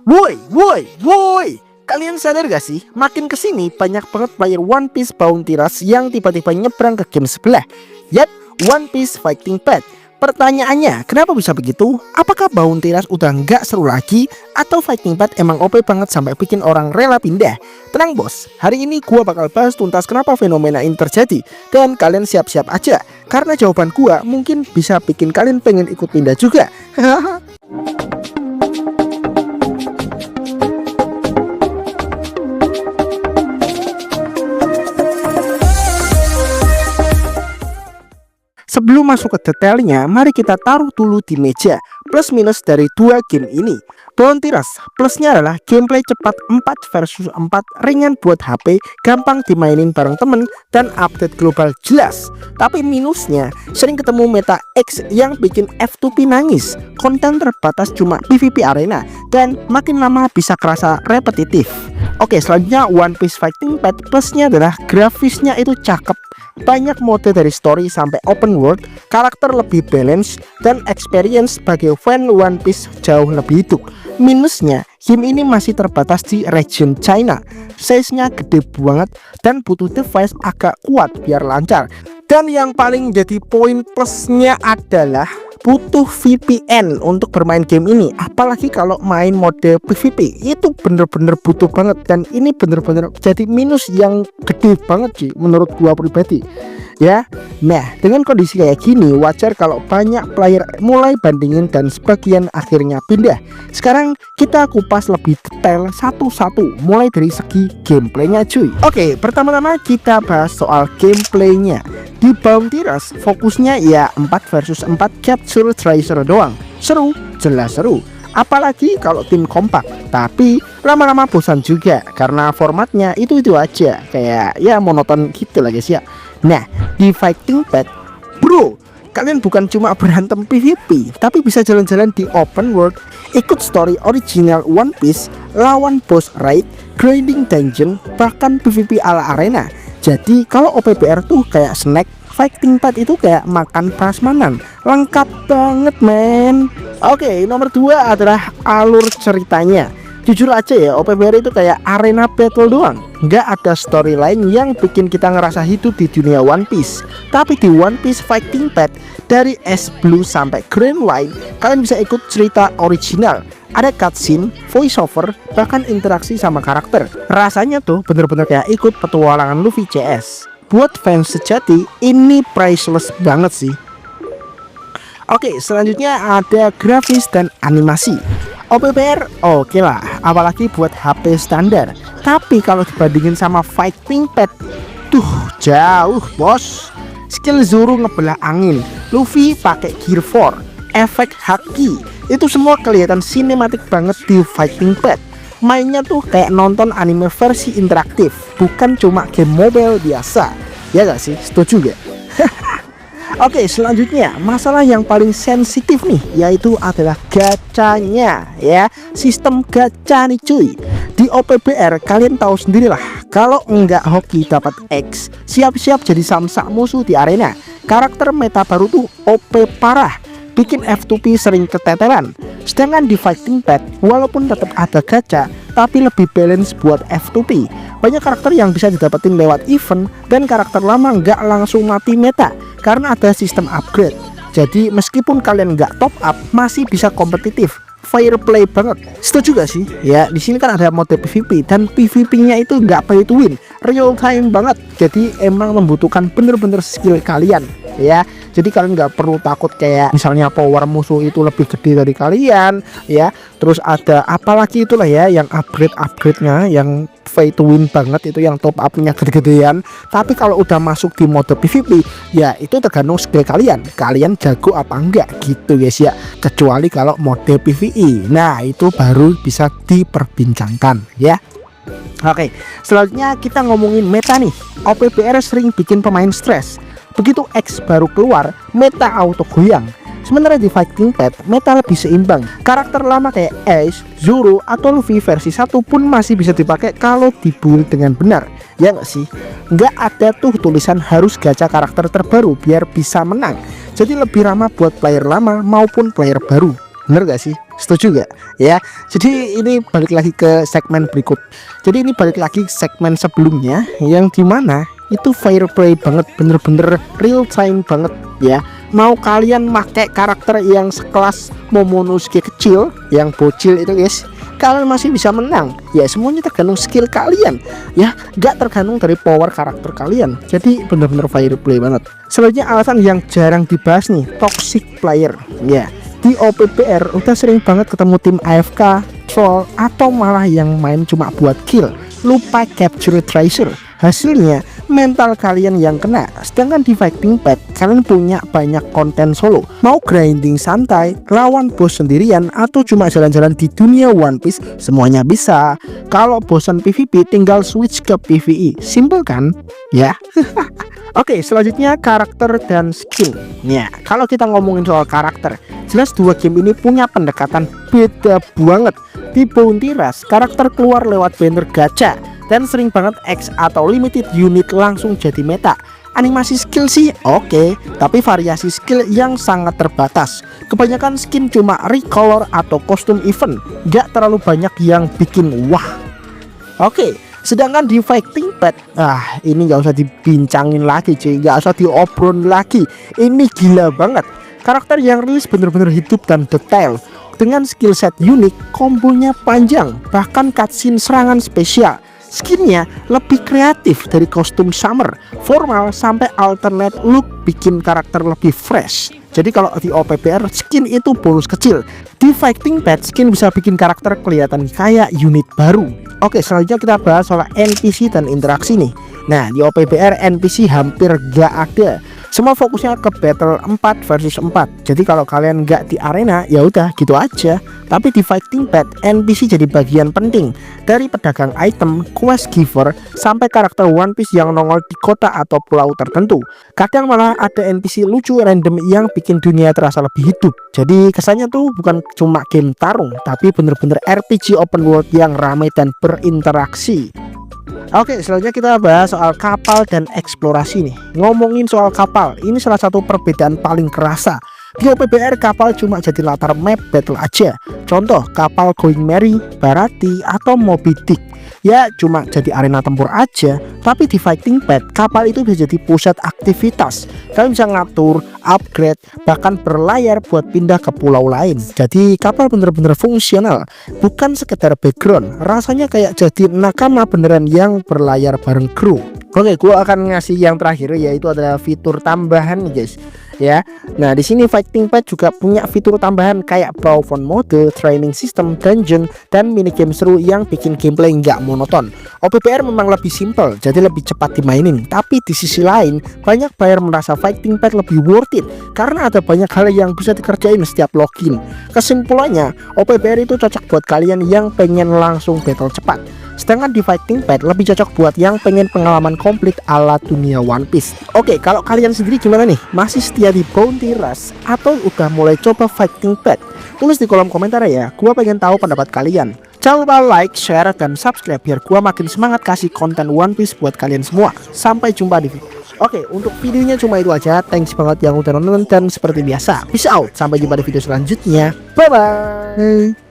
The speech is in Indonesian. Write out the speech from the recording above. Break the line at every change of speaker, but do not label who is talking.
Woi, woi, woi. Kalian sadar gak sih? Makin kesini banyak banget player One Piece Bounty Rush yang tiba-tiba nyebrang ke game sebelah. Yap, One Piece Fighting Path. Pertanyaannya, kenapa bisa begitu? Apakah Bounty Rush udah nggak seru lagi? Atau Fighting Path emang OP banget sampai bikin orang rela pindah? Tenang bos, hari ini gua bakal bahas tuntas kenapa fenomena ini terjadi. Dan kalian siap-siap aja, karena jawaban gua mungkin bisa bikin kalian pengen ikut pindah juga. Hahaha. Sebelum masuk ke detailnya, mari kita taruh dulu di meja plus minus dari dua game ini. Bounty Rush plusnya adalah gameplay cepat 4 versus 4, ringan buat HP, gampang dimainin bareng temen, dan update global jelas. Tapi minusnya, sering ketemu meta X yang bikin F2P nangis, konten terbatas cuma PvP arena, dan makin lama bisa kerasa repetitif. Oke, selanjutnya One Piece Fighting Path plusnya adalah grafisnya itu cakep. Banyak mode dari story sampai open world, karakter lebih balance, dan experience sebagai fan One Piece jauh lebih hidup. Minusnya, game ini masih terbatas di region China. Size-nya gede banget dan butuh device agak kuat biar lancar. Dan yang paling jadi poin plusnya adalah butuh VPN untuk bermain game ini. Apalagi kalau main mode PvP, itu bener-bener butuh banget. Dan ini bener-bener jadi minus yang gede banget sih menurut gua pribadi ya. Nah, dengan kondisi kayak gini, wajar kalau banyak player mulai bandingin dan sebagian akhirnya pindah. Sekarang kita kupas lebih detail satu-satu, mulai dari segi gameplaynya cuy. Oke, pertama-tama kita bahas soal gameplaynya. Di Bounty Rush fokusnya ya 4 versus 4 capture treasure doang. Seru, jelas seru. Apalagi kalau tim kompak. Tapi lama-lama bosan juga karena formatnya itu aja, kayak ya monoton gitu lah guys ya. Nah, di Fighting Path, bro, kalian bukan cuma berantem PvP, tapi bisa jalan-jalan di open world, ikut story original One Piece, lawan boss raid, grinding dungeon, bahkan PvP ala arena. Jadi kalau OPBR tuh kayak snack, Fighting Path itu kayak makan prasmanan. Lengkap banget men. Oke, nomor 2 adalah alur ceritanya. Jujur aja ya, OPBR itu kayak arena battle doang. Nggak ada storyline yang bikin kita ngerasa hidup di dunia One Piece. Tapi di One Piece Fighting Path, dari S Blue sampai Grand Line, kalian bisa ikut cerita original. Ada cutscene, voiceover, bahkan interaksi sama karakter. Rasanya tuh bener-bener kayak ikut petualangan Luffy CS. Buat fans sejati, ini priceless banget sih. Oke, selanjutnya ada grafis dan animasi. OPBR oke lah, apalagi buat HP standar. Tapi kalau dibandingin sama Fighting Path, tuh jauh bos. Skill Zoro ngebelah angin, Luffy pakai Gear 4, efek haki, itu semua kelihatan sinematik banget di Fighting Path. Mainnya tuh kayak nonton anime versi interaktif, bukan cuma game mobile biasa. Ya gak sih? Setuju gak? Oke, selanjutnya masalah yang paling sensitif nih, yaitu adalah gacanya ya. Sistem gacha nih cuy. Di OPBR kalian tahu sendirilah, kalau enggak hoki dapat X, siap-siap jadi samsak musuh di arena. Karakter meta baru tuh OP parah, bikin F2P sering keteteran. Sedangkan di Fighting Path, walaupun tetap ada gacha, tapi lebih balance buat F2P. Banyak karakter yang bisa didapetin lewat event, dan karakter lama nggak langsung mati meta karena ada sistem upgrade. Jadi meskipun kalian nggak top up, masih bisa kompetitif. Fair play banget. Setuju gak sih? Ya, di sini kan ada mode PvP dan PvP-nya itu nggak pay to win, real time banget. Jadi emang membutuhkan bener-bener skill kalian ya. Jadi kalian nggak perlu takut kayak misalnya power musuh itu lebih gede dari kalian ya. Terus ada apalagi itulah ya yang upgrade-nya yang pay to win banget, itu yang top up-nya gede-gedean. Tapi kalau udah masuk di mode PvP, ya itu tergantung skill kalian. Kalian jago apa enggak gitu guys ya. Kecuali kalau mode PvE. Nah, itu baru bisa diperbincangkan ya. Oke, selanjutnya kita ngomongin meta nih. OPBR sering bikin pemain stres. Begitu X baru keluar, meta auto goyang. Sementara di Fighting Path, meta lebih seimbang. Karakter lama kayak Ace, Zoro, atau Luffy versi 1 pun masih bisa dipakai kalau dibuild dengan benar. Ya nggak sih? Nggak ada tuh tulisan harus gacha karakter terbaru biar bisa menang. Jadi lebih ramah buat player lama maupun player baru. Bener gak sih? Setuju gak? Ya, jadi ini balik lagi ke segmen berikut. Jadi ini balik lagi segmen sebelumnya yang dimana itu fair play banget, bener-bener real time banget ya. Mau kalian pakai karakter yang sekelas Momonosuke kecil, yang bocil itu guys, kalian masih bisa menang. Ya semuanya tergantung skill kalian ya, gak tergantung dari power karakter kalian. Jadi bener-bener fair play banget. Selanjutnya alasan yang jarang dibahas nih, toxic player ya. Di OPBR udah sering banget ketemu tim AFK, troll, atau malah yang main cuma buat kill, lupa capture treasure. Hasilnya mental kalian yang kena. Sedangkan di Fighting Pack kalian punya banyak konten solo. Mau grinding santai, lawan bos sendirian, atau cuma jalan-jalan di dunia One Piece, semuanya bisa. Kalau bosan PvP tinggal switch ke PvE. Simple kan? Ya. Oke, selanjutnya karakter dan skin. Ya, kalau kita ngomongin soal karakter, jelas dua game ini punya pendekatan beda banget. Di Bounty Rush, karakter keluar lewat banner gacha dan sering banget X atau limited unit langsung jadi meta. Animasi skill sih oke, tapi variasi skill yang sangat terbatas. Kebanyakan skin cuma recolor atau kostum event, gak terlalu banyak yang bikin wah. Oke, sedangkan di Fighting Pack, ini gak usah dibincangin lagi cuy, gak usah diobrol lagi. Ini gila banget. Karakter yang rilis bener-bener hidup dan detail, dengan skill set unik, kombonya panjang, bahkan cutscene serangan spesial. Skinnya lebih kreatif, dari kostum summer, formal, sampai alternate look, bikin karakter lebih fresh. Jadi kalau di OPBR skin itu bonus kecil, di Fighting Pack skin bisa bikin karakter kelihatan kayak unit baru. Oke, selanjutnya kita bahas soal NPC dan interaksi nih. Nah, di OPBR NPC hampir gak ada. Semua fokusnya ke battle 4 versus 4. Jadi kalau kalian nggak di arena, ya udah gitu aja. Tapi di Fighting Pack NPC jadi bagian penting, dari pedagang item, quest giver, sampai karakter One Piece yang nongol di kota atau pulau tertentu. Kadang malah ada NPC lucu random yang bikin dunia terasa lebih hidup. Jadi kesannya tuh bukan cuma game tarung, tapi bener-bener RPG open world yang ramai dan berinteraksi. Oke, selanjutnya kita bahas soal kapal dan eksplorasi nih. Ngomongin soal kapal, ini salah satu perbedaan paling kerasa. Di OPBR kapal cuma jadi latar map battle aja. Contoh kapal Going Merry, Barati, atau Moby Dick. Ya cuma jadi arena tempur aja. Tapi di Fighting Pack kapal itu bisa jadi pusat aktivitas. Kalian bisa ngatur, upgrade, bahkan berlayar buat pindah ke pulau lain. Jadi kapal bener-bener fungsional, bukan sekedar background. Rasanya kayak jadi nakama beneran yang berlayar bareng kru. Oke, gua akan ngasih yang terakhir, yaitu adalah fitur tambahan nih guys. Ya, nah di sini Fighting Pack juga punya fitur tambahan kayak Brawlfront mode, training system, dungeon, dan minigame seru yang bikin gameplay nggak monoton. OPBR memang lebih simple, jadi lebih cepat dimainin. Tapi di sisi lain, banyak player merasa Fighting Pack lebih worth it karena ada banyak hal yang bisa dikerjain setiap login. Kesimpulannya, OPBR itu cocok buat kalian yang pengen langsung battle cepat. Sedangkan di Fighting Pack lebih cocok buat yang pengen pengalaman komplit ala dunia One Piece. Oke, kalau kalian sendiri gimana nih? Masih setia di Bounty Rush atau udah mulai coba Fighting Pack? Tulis di kolom komentar ya, gua pengen tahu pendapat kalian. Jangan lupa like, share, dan subscribe biar gua makin semangat kasih konten One Piece buat kalian semua. Sampai jumpa di video. Oke, untuk videonya cuma itu aja. Thanks banget yang udah nonton, dan seperti biasa, peace out. Sampai jumpa di video selanjutnya. Bye bye.